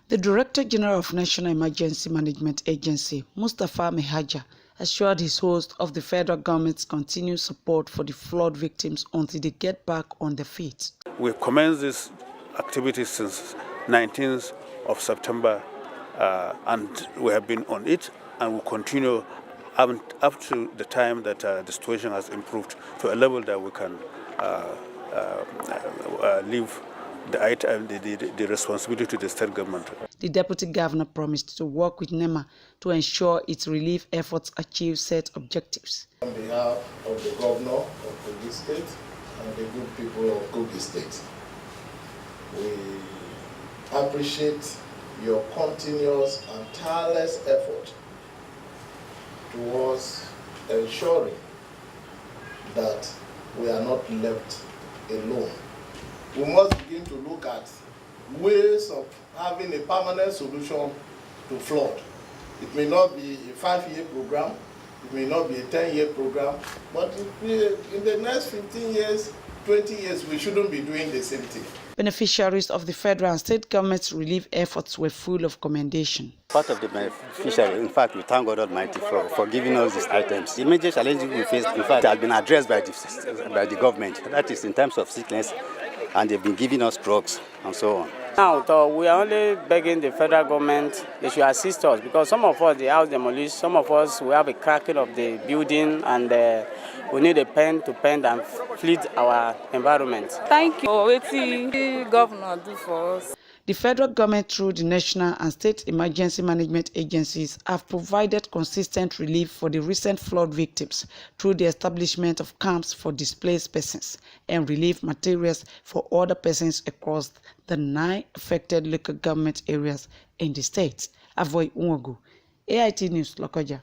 The Director General of National Emergency Management Agency, Mustapha Mehaja, assured his host of the federal government's continued support for the flood victims until they get back on their feet. We commenced this activity since 19th of September, and we have been on it, and will continue up to the time that the situation has improved to a level that we can leave the responsibility to the state government. The Deputy Governor promised to work with NEMA to ensure its relief efforts achieve set objectives. On behalf of the Governor of KOGI State and the good people of KOGI State, we appreciate your continuous and tireless effort towards ensuring that we are not left alone. We must begin to look at ways of having a permanent solution to flood. It may not be a 5-year program, it may not be a 10-year program, but in the next 15 years, 20 years, we shouldn't be doing the same thing. Beneficiaries of the federal and state government's relief efforts were full of commendation. Part of the beneficiary, in fact, we thank God Almighty for giving us these items. The major challenges we faced, in fact, have been addressed by the government. That is in terms of sickness, and they've been giving us drugs and so on. Now, we are only begging the federal government they should assist us, because some of us, the house demolished, some of us, we have a cracking of the building, and we need a pen to paint and fleet our environment. Thank you for what the governor do for us. The federal government, through the national and state emergency management agencies, have provided consistent relief for the recent flood victims through the establishment of camps for displaced persons and relief materials for other persons across the 9 affected local government areas in the state. Avoy Unwogu, AIT News, LOKOJA.